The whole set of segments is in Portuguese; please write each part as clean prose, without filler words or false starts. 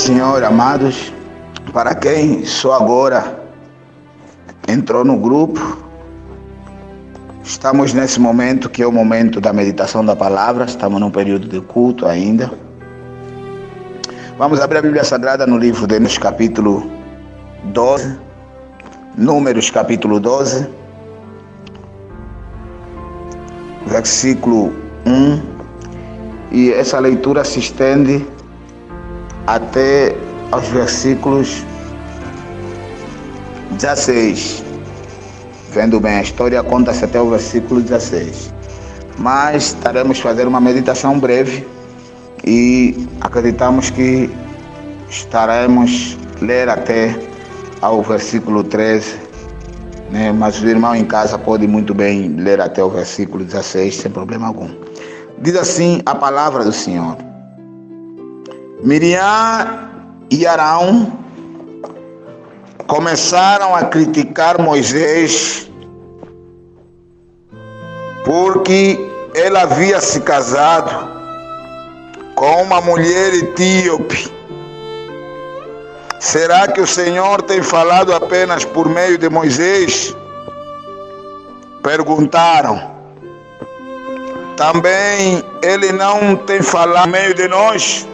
Senhor, amados, para quem só agora entrou no grupo, estamos nesse momento que é o momento da meditação da palavra, estamos num período de culto ainda. Vamos abrir a Bíblia Sagrada no livro de Números capítulo 12, Números capítulo 12, versículo 1, e essa leitura se estende até aos versículos 16. Vendo bem, a história conta-se até o versículo 16. Mas estaremos fazendo uma meditação breve e acreditamos que estaremos ler até ao versículo 13, né? Mas o irmão em casa pode muito bem ler até o versículo 16 sem problema algum. Diz assim a palavra do Senhor: Miriam e Arão começaram a criticar Moisés porque ele havia se casado com uma mulher etíope. Será que o Senhor tem falado apenas por meio de Moisés? Perguntaram. Também ele não tem falado por meio de nós?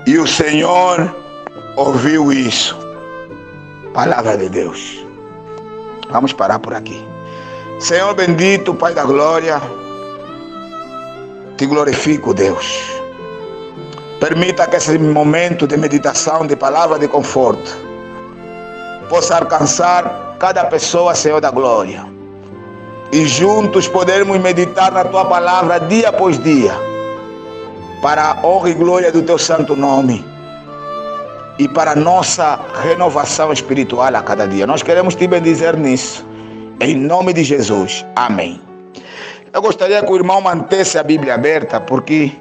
E o Senhor ouviu isso. Palavra de Deus. Vamos parar por aqui. Senhor bendito, Pai da glória, te glorifico, Deus. Permita que esse momento de meditação, de palavra de conforto, possa alcançar cada pessoa, Senhor da glória. E juntos podermos meditar na Tua palavra dia após dia, para a honra e glória do Teu santo nome e para a nossa renovação espiritual a cada dia. Nós queremos Te bendizer nisso, em nome de Jesus. Amém. Eu gostaria que o irmão mantesse a Bíblia aberta, porque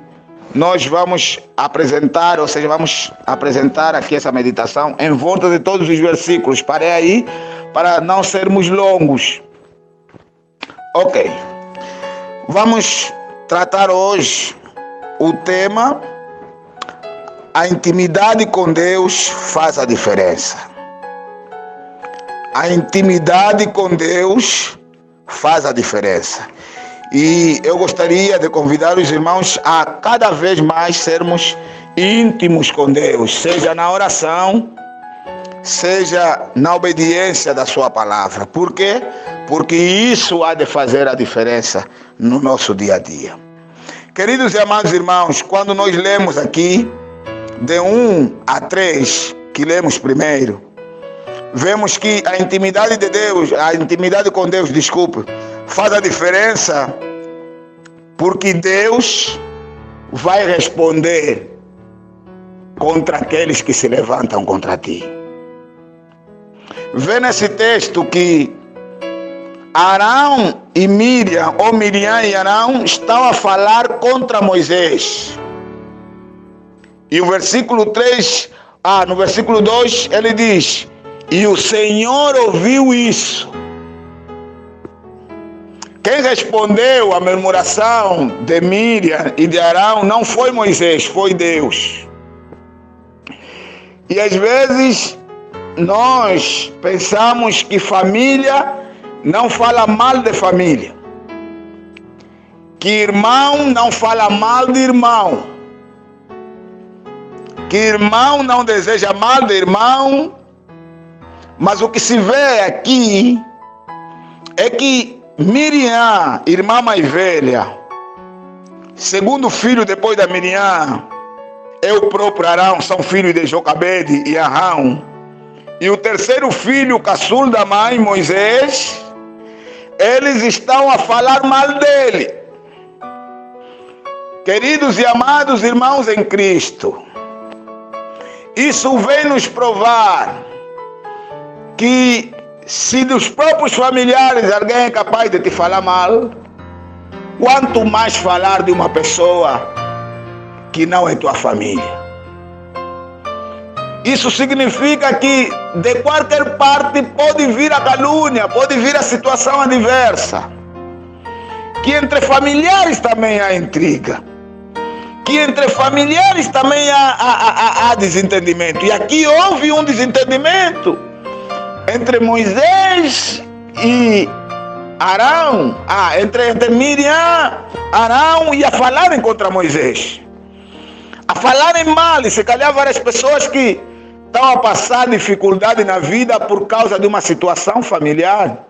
nós vamos apresentar, ou seja, vamos apresentar aqui essa meditação em volta de todos os versículos. Parei aí para não sermos longos. Ok. Vamos tratar hoje o tema: a intimidade com Deus faz a diferença. A intimidade com Deus faz a diferença. E eu gostaria de convidar os irmãos a cada vez mais sermos íntimos com Deus, seja na oração, seja na obediência da sua palavra. Por quê? Porque isso há de fazer a diferença no nosso dia a dia. Queridos e amados irmãos, quando nós lemos aqui, de 1 a 3, que lemos primeiro, vemos que a intimidade de Deus, a intimidade com Deus, faz a diferença, porque Deus vai responder contra aqueles que se levantam contra ti. Vê nesse texto que Arão e Miriam, ou Miriam e Arão, estão a falar contra Moisés. E o versículo 3, no versículo 2, ele diz: e o Senhor ouviu isso. Quem respondeu à murmuração de Miriam e de Arão não foi Moisés, foi Deus. E às vezes nós pensamos que família não fala mal de família, que irmão não fala mal de irmão, que irmão não deseja mal de irmão. Mas o que se vê aqui é que Miriam, irmã mais velha, segundo filho depois da Miriam, é o próprio Arão, são filhos de Jocabede e Arão. E o terceiro filho, caçula da mãe, Moisés, eles estão a falar mal dele. Queridos e amados irmãos em Cristo, isso vem nos provar que se dos próprios familiares alguém é capaz de te falar mal, quanto mais falar de uma pessoa que não é tua família. Isso significa que de qualquer parte pode vir a calúnia, pode vir a situação adversa. Que entre familiares também há intriga. que entre familiares também há desentendimento. E aqui houve um desentendimento entre Moisés e Arão, entre Miriam, Arão, e a falarem contra Moisés, a falarem mal. E se calhar várias pessoas que estão a passar dificuldade na vida por causa de uma situação familiar.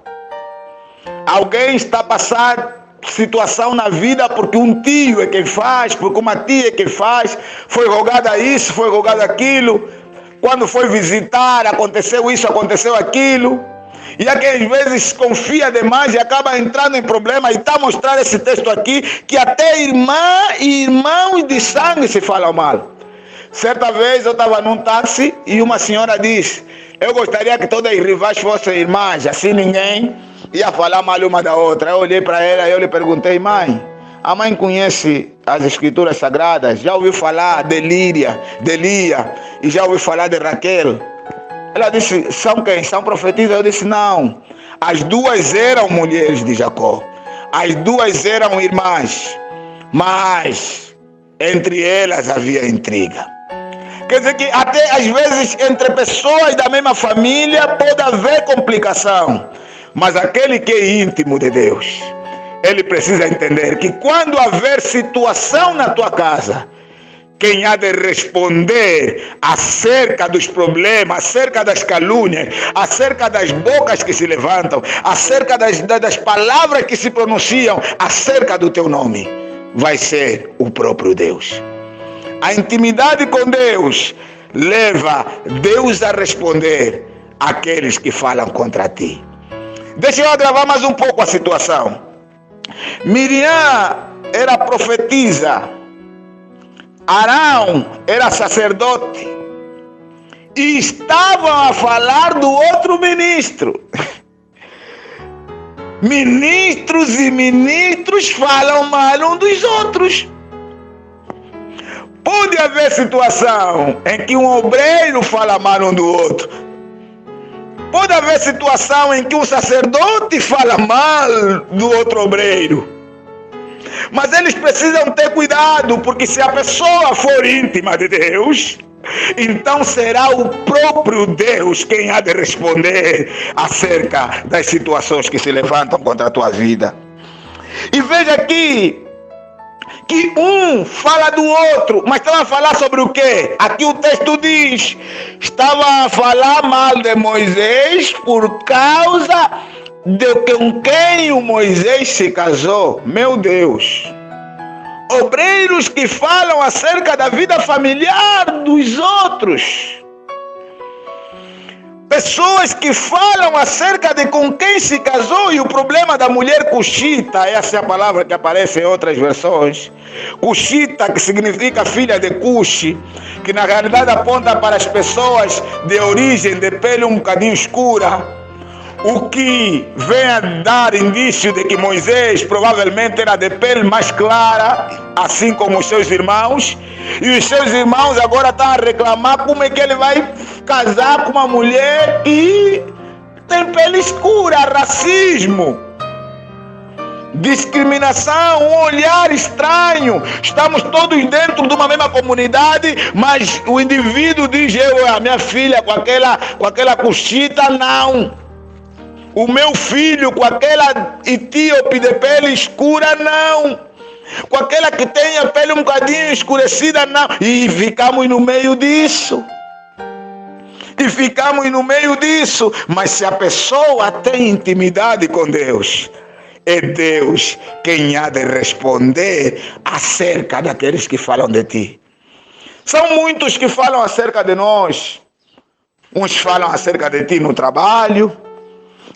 Alguém está a passar situação na vida porque um tio é quem faz, porque uma tia é quem faz, foi rogada isso, foi rogado aquilo, quando foi visitar aconteceu isso, aconteceu aquilo. E há quem às vezes confia demais e acaba entrando em problema. E está a mostrar esse texto aqui que até irmã e irmãos de sangue se falam mal. Certa vez eu estava num táxi e uma senhora disse: eu gostaria que todas as rivais fossem irmãs, assim ninguém ia falar mal uma da outra. Eu olhei para ela e eu lhe perguntei: mãe, a mãe conhece as escrituras sagradas? Já ouviu falar de Lia e já ouviu falar de Raquel? Ela disse: são quem? São profetisas? Eu disse: não, as duas eram mulheres de Jacó, as duas eram irmãs, mas entre elas havia intriga. Quer dizer que até às vezes entre pessoas da mesma família pode haver complicação, mas aquele que é íntimo de Deus, ele precisa entender que quando haver situação na tua casa, quem há de responder acerca dos problemas, acerca das calúnias, acerca das bocas que se levantam, acerca das palavras que se pronunciam acerca do teu nome, vai ser o próprio Deus. A intimidade com Deus leva Deus a responder àqueles que falam contra ti. Deixa eu agravar mais um pouco a situação. Miriam era profetisa, Arão era sacerdote, e estavam a falar do outro ministro. Ministros e ministros falam mal um dos outros. Pode haver situação em que um obreiro fala mal um do outro. Pode haver situação em que um sacerdote fala mal do outro obreiro. Mas eles precisam ter cuidado, porque se a pessoa for íntima de Deus, então será o próprio Deus quem há de responder acerca das situações que se levantam contra a tua vida. E veja aqui que um fala do outro, mas estava a falar sobre o quê? Aqui o texto diz: estava a falar mal de Moisés por causa de com quem o Moisés se casou. Meu Deus! Obreiros que falam acerca da vida familiar dos outros. Pessoas que falam acerca de com quem se casou. E o problema da mulher cuxita, essa é a palavra que aparece em outras versões. Cuxita, que significa filha de Cuxi, que na realidade aponta para as pessoas de origem de pele um bocadinho escura. O que vem a dar indício de que Moisés provavelmente era de pele mais clara, assim como os seus irmãos. E os seus irmãos agora estão a reclamar como é que ele vai casar com uma mulher que tem pele escura. Racismo, discriminação, um olhar estranho. Estamos todos dentro de uma mesma comunidade, mas o indivíduo diz: a minha filha com aquela cuxita, não. O meu filho com aquela etíope de pele escura, não. Com aquela que tem a pele um bocadinho escurecida, não. E ficamos no meio disso. Mas se a pessoa tem intimidade com Deus, é Deus quem há de responder acerca daqueles que falam de ti. São muitos que falam acerca de nós. Uns falam acerca de ti no trabalho.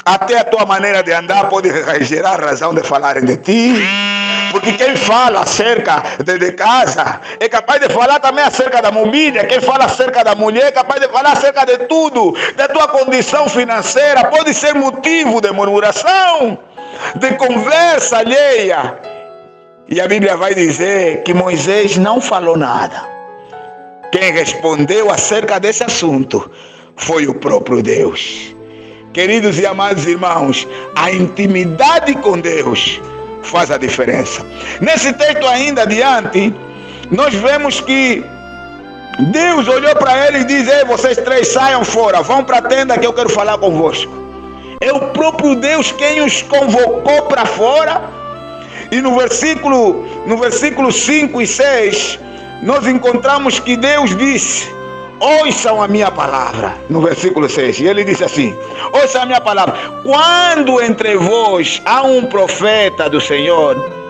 Até a tua maneira de andar pode gerar razão de falarem de ti. Porque quem fala acerca de casa é capaz de falar também acerca da mobília. Quem fala acerca da mulher é capaz de falar acerca de tudo. Da tua condição financeira pode ser motivo de murmuração, de conversa alheia. E a Bíblia vai dizer que Moisés não falou nada. Quem respondeu acerca desse assunto foi o próprio Deus. Queridos e amados irmãos, a intimidade com Deus faz a diferença. Nesse texto ainda adiante, nós vemos que Deus olhou para ele e disse: ei, vocês três saiam fora, vão para a tenda que eu quero falar convosco. É o próprio Deus quem os convocou para fora. E no versículo 5 e 6, nós encontramos que Deus disse: ouçam a minha palavra. No versículo 6, e ele disse assim: ouçam a minha palavra. Quando entre vós há um profeta do Senhor,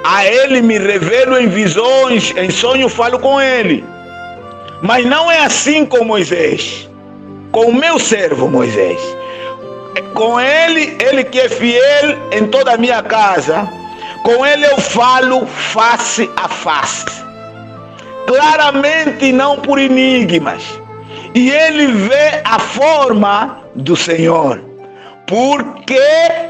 a ele me revelo em visões, em sonho falo com ele. Mas não é assim com Moisés, com o meu servo Moisés. Com ele que é fiel em toda a minha casa, com ele eu falo face a face, claramente e não por enigmas. E ele vê a forma do Senhor. Porque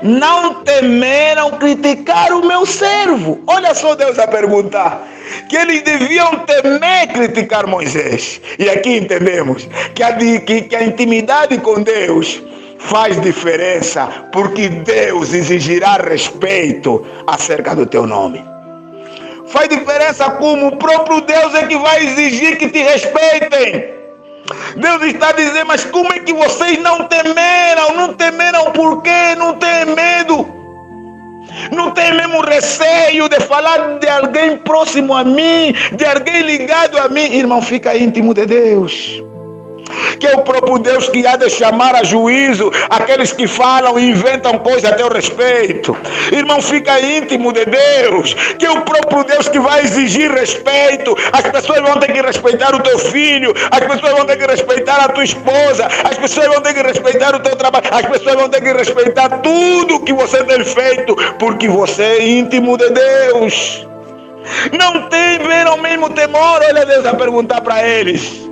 não temeram criticar o meu servo? Olha só Deus a perguntar. Que eles deviam temer criticar Moisés. E aqui entendemos que a intimidade com Deus faz diferença, porque Deus exigirá respeito acerca do teu nome. Faz diferença como o próprio Deus é que vai exigir que te respeitem. Deus está dizendo: mas como é que vocês não temeram? Não temeram por quê? Não tem medo? Não tem mesmo receio de falar de alguém próximo a mim, de alguém ligado a mim? Irmão, fica íntimo de Deus. Que é o próprio Deus que há de chamar a juízo aqueles que falam e inventam coisas a teu respeito. Irmão, fica íntimo de Deus, que é o próprio Deus que vai exigir respeito. As pessoas vão ter que respeitar o teu filho, as pessoas vão ter que respeitar a tua esposa, as pessoas vão ter que respeitar o teu trabalho, as pessoas vão ter que respeitar tudo que você tem feito, porque você é íntimo de Deus. Não tiveram mesmo temor? Olha Deus a perguntar para eles.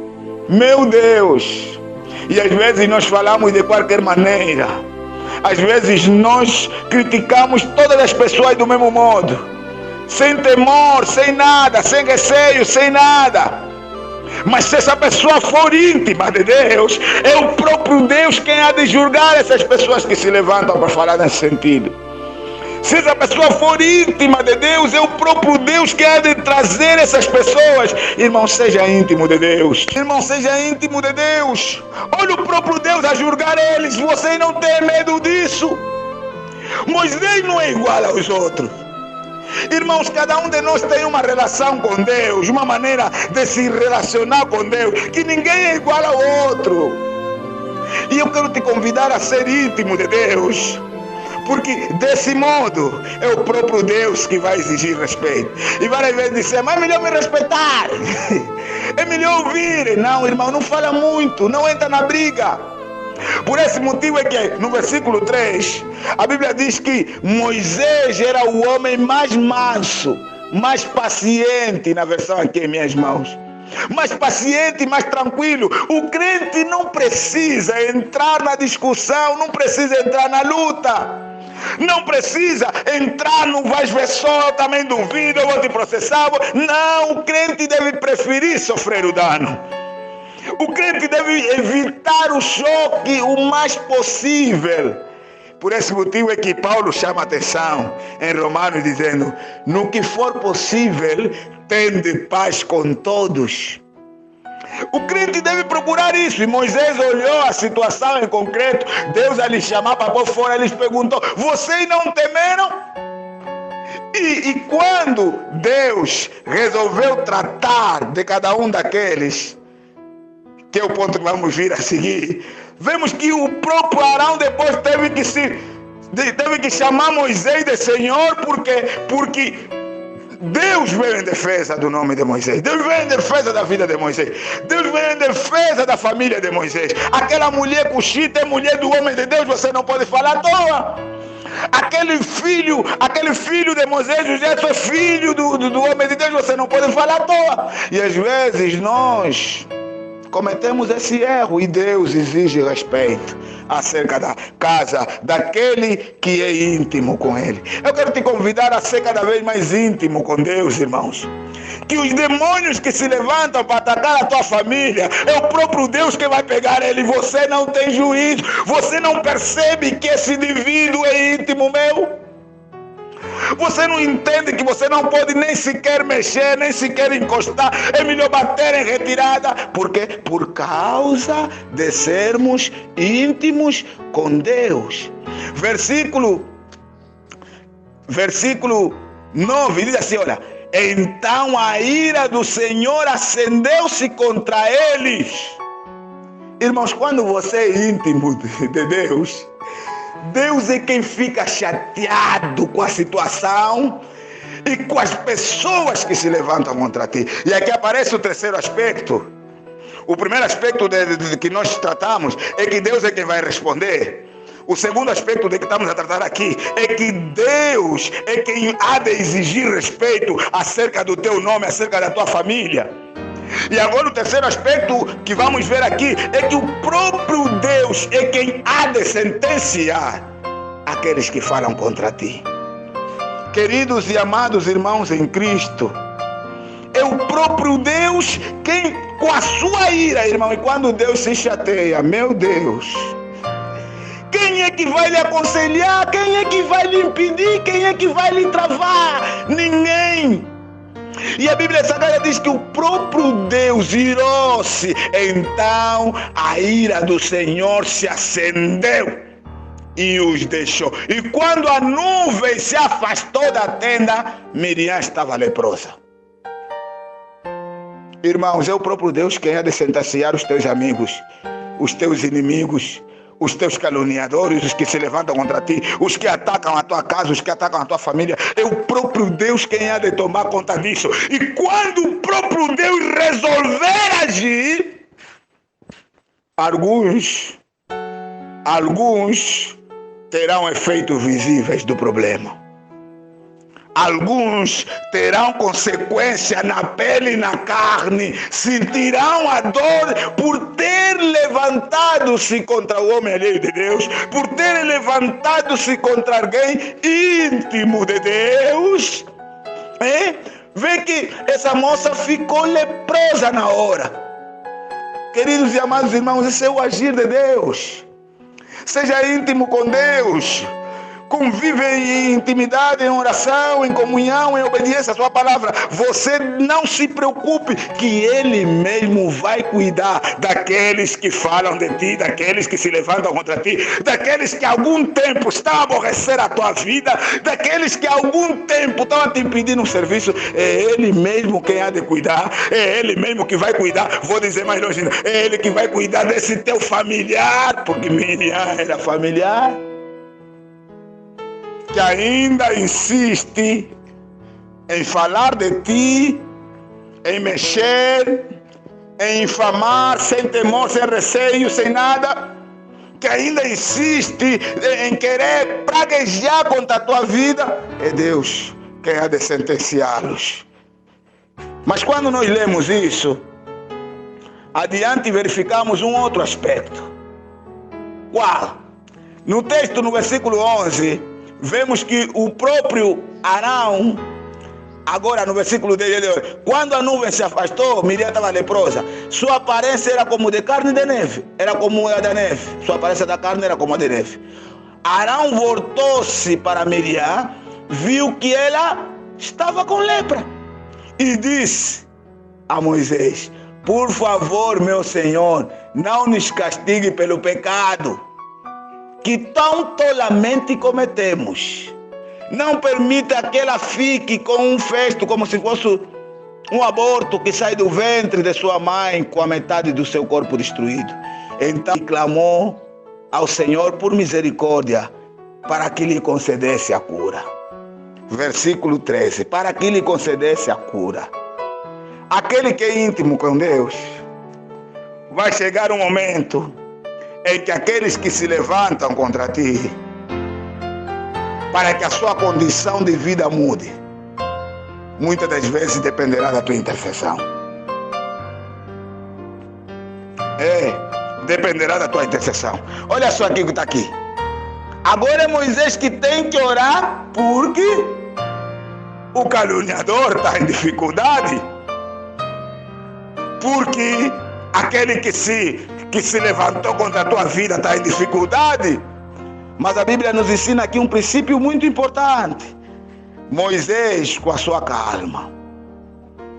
Meu Deus, e às vezes nós falamos de qualquer maneira, às vezes nós criticamos todas as pessoas do mesmo modo, sem temor, sem nada, sem receio, sem nada. Mas se essa pessoa for íntima de Deus, é o próprio Deus quem há de julgar essas pessoas que se levantam para falar nesse sentido. Se essa pessoa for íntima de Deus, é o próprio Deus que há de trazer essas pessoas. Irmão, seja íntimo de Deus. Irmão, seja íntimo de Deus. Olha o próprio Deus a julgar eles. Você não tem medo disso? Moisés não é igual aos outros. Irmãos, cada um de nós tem uma relação com Deus, uma maneira de se relacionar com Deus, que ninguém é igual ao outro. E eu quero te convidar a ser íntimo de Deus. Porque desse modo é o próprio Deus que vai exigir respeito. E várias vezes dizer: mas é melhor me respeitar, é melhor ouvir. Não, irmão, não fala muito, não entra na briga. Por esse motivo é que no versículo 3 a Bíblia diz que Moisés era o homem mais manso, mais paciente, na versão aqui em minhas mãos, mais paciente, mais tranquilo. O crente não precisa entrar na discussão, não precisa entrar na luta, não precisa entrar no vais ver só, eu também duvido, eu vou te processar. Não, o crente deve preferir sofrer o dano. O crente deve evitar o choque o mais possível. Por esse motivo é que Paulo chama a atenção em Romanos dizendo: no que for possível, tende paz com todos. O crente deve procurar isso. E Moisés olhou a situação em concreto. Deus a lhe chamar para pôr fora, eles perguntou: vocês não temeram? E quando Deus resolveu tratar de cada um daqueles, que é o ponto que vamos vir a seguir, vemos que o próprio Arão depois teve que chamar Moisés de Senhor, porque Deus veio em defesa do nome de Moisés. Deus veio em defesa da vida de Moisés. Deus veio em defesa da família de Moisés. Aquela mulher cuxita é mulher do homem de Deus, você não pode falar à toa. Aquele filho de Moisés, José, é filho do homem de Deus, você não pode falar à toa. E às vezes nós cometemos esse erro e Deus exige respeito acerca da casa daquele que é íntimo com Ele. Eu quero te convidar a ser cada vez mais íntimo com Deus, irmãos. Que os demônios que se levantam para atacar a tua família, é o próprio Deus que vai pegar ele. Você não tem juízo, você não percebe que esse indivíduo é íntimo meu. Você não entende que você não pode nem sequer mexer, nem sequer encostar. É melhor bater em retirada. Por quê? Por causa de sermos íntimos com Deus. Versículo 9 diz assim, olha: então a ira do Senhor acendeu-se contra eles. Irmãos, quando você é íntimo de Deus, Deus é quem fica chateado com a situação e com as pessoas que se levantam contra ti. E aqui aparece o terceiro aspecto. O primeiro aspecto de que nós tratamos é que Deus é quem vai responder. O segundo aspecto de que estamos a tratar aqui é que Deus é quem há de exigir respeito acerca do teu nome, acerca da tua família. E agora o terceiro aspecto que vamos ver aqui é que o próprio Deus é quem há de sentenciar aqueles que falam contra ti. Queridos e amados irmãos em Cristo, é o próprio Deus quem, com a sua ira, irmão, e quando Deus se chateia, meu Deus, quem é que vai lhe aconselhar? Quem é que vai lhe impedir? Quem é que vai lhe travar? Ninguém. E a Bíblia Sagrada diz que o próprio Deus irou-se. Então a ira do Senhor se acendeu e os deixou. E quando a nuvem se afastou da tenda, Miriam estava leprosa. Irmãos, é o próprio Deus quem há de sentenciar os teus amigos, os teus inimigos, os teus caluniadores, os que se levantam contra ti, os que atacam a tua casa, os que atacam a tua família. É o próprio Deus quem há de tomar conta disso. E quando o próprio Deus resolver agir, alguns terão efeitos visíveis do problema. Alguns terão consequência na pele e na carne, sentirão a dor por ter levantado-se contra o homem alheio de Deus, por ter levantado-se contra alguém íntimo de Deus. Vê que essa moça ficou leprosa na hora. Queridos e amados irmãos, esse é o agir de Deus. Seja íntimo com Deus. Convive em intimidade, em oração, em comunhão, em obediência à sua palavra. Você não se preocupe, que Ele mesmo vai cuidar daqueles que falam de ti, daqueles que se levantam contra ti, daqueles que há algum tempo estão a aborrecer a tua vida, daqueles que há algum tempo estão a te impedir um serviço. É Ele mesmo quem há de cuidar, é Ele mesmo que vai cuidar. Vou dizer mais longe, é Ele que vai cuidar desse teu familiar, porque Miriam era familiar, que ainda insiste em falar de ti, em mexer, em infamar, sem temor, sem receio, sem nada, que ainda insiste em querer praguejar contra a tua vida, é Deus quem há de sentenciá-los. Mas quando nós lemos isso, adiante verificamos um outro aspecto. Qual? No texto, no versículo 11, vemos que o próprio Arão, agora no versículo 10, quando a nuvem se afastou, Miriam estava leprosa. Sua aparência era como de carne de neve, era como a da neve. Sua aparência da carne era como a de neve. Arão voltou-se para Miriam, viu que ela estava com lepra e disse a Moisés: por favor, meu Senhor, não nos castigue pelo pecado que tão tolamente cometemos. Não permita que ela fique com um feto, como se fosse um aborto que sai do ventre de sua mãe com a metade do seu corpo destruído. Então clamou ao Senhor por misericórdia, para que lhe concedesse a cura. Versículo 13, para que lhe concedesse a cura. Aquele que é íntimo com Deus, vai chegar um momento em que aqueles que se levantam contra ti, para que a sua condição de vida mude, muitas das vezes dependerá da tua intercessão. Dependerá da tua intercessão. Olha só aqui que está aqui. Agora é Moisés que tem que orar, porque o caluniador está em dificuldade, porque aquele que se levantou contra a tua vida está em dificuldade. Mas a Bíblia nos ensina aqui um princípio muito importante. Moisés com a sua calma,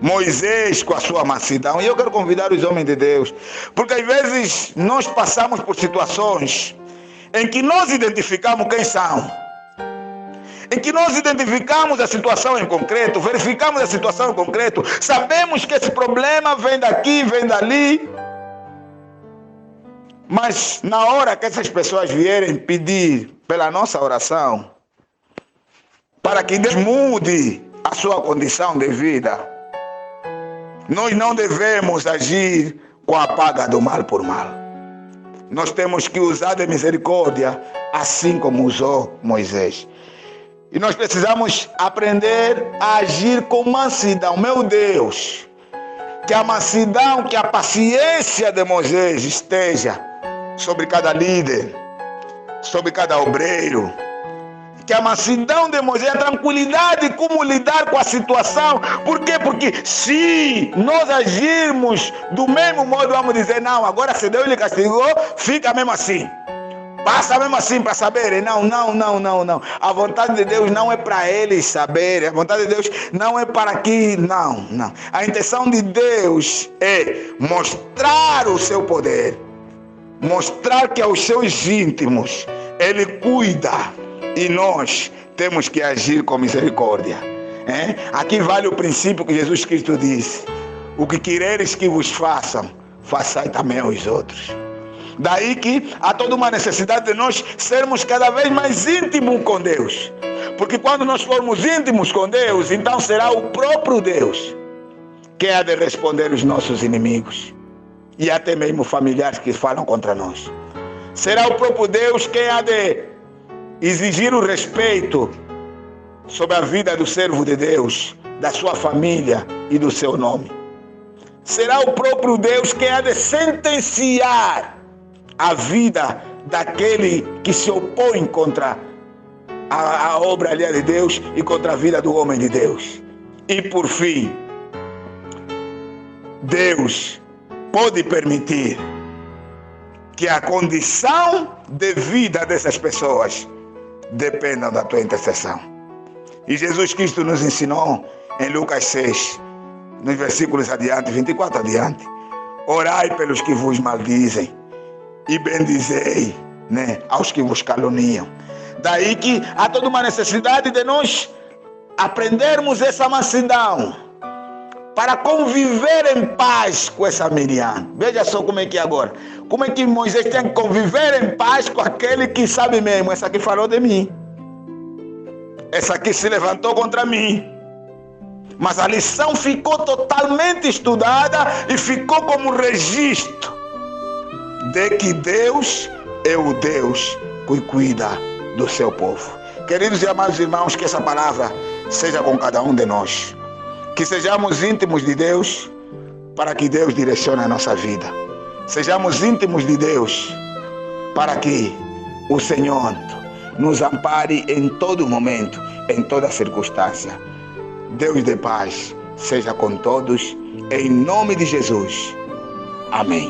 Moisés com a sua mansidão. E eu quero convidar os homens de Deus, porque às vezes nós passamos por situações em que nós identificamos quem são, em que nós identificamos a situação em concreto, verificamos a situação em concreto, sabemos que esse problema vem daqui, vem dali, mas na hora que essas pessoas vierem pedir pela nossa oração, para que Deus mude a sua condição de vida, nós não devemos agir com a paga do mal por mal. Nós temos que usar de misericórdia, assim como usou Moisés. E nós precisamos aprender a agir com mansidão. Meu Deus, que a mansidão, que a paciência de Moisés esteja sobre cada líder, sobre cada obreiro. Que a mansidão de Moisés, a tranquilidade, como lidar com a situação. Por quê? Porque se nós agirmos do mesmo modo, vamos dizer, não, agora se Deus lhe castigou, fica mesmo assim. Passa mesmo assim para saberem. Não. A vontade de Deus não é para eles saberem. A vontade de Deus não é para que... Não. A intenção de Deus é mostrar o seu poder. Mostrar que aos seus íntimos Ele cuida. E nós temos que agir com misericórdia. Aqui vale o princípio que Jesus Cristo disse: o que quereres que vos façam, façai também aos outros. Daí que há toda uma necessidade de nós sermos cada vez mais íntimos com Deus. Porque quando nós formos íntimos com Deus, então será o próprio Deus que há de responder os nossos inimigos. E até mesmo familiares que falam contra nós. Será o próprio Deus quem há de exigir o respeito sobre a vida do servo de Deus, da sua família e do seu nome. Será o próprio Deus que há de sentenciar a vida daquele que se opõe contra a obra alheia de Deus e contra a vida do homem de Deus. E por fim, Deus pode permitir que a condição de vida dessas pessoas dependam da tua intercessão. E Jesus Cristo nos ensinou em Lucas 6, nos versículos adiante, 24 adiante: orai pelos que vos maldizem e bendizei, aos que vos caluniam. Daí que há toda uma necessidade de nós aprendermos essa mansidão para conviver em paz com essa Miriam. Veja só como é que é agora. Como é que Moisés tem que conviver em paz com aquele que sabe mesmo: essa aqui falou de mim, essa aqui se levantou contra mim. Mas a lição ficou totalmente estudada e ficou como registro de que Deus é o Deus que cuida do seu povo. Queridos e amados irmãos, que essa palavra seja com cada um de nós. Que sejamos íntimos de Deus para que Deus direcione a nossa vida. Sejamos íntimos de Deus para que o Senhor nos ampare em todo momento, em toda circunstância. Deus de paz seja com todos, em nome de Jesus. Amém.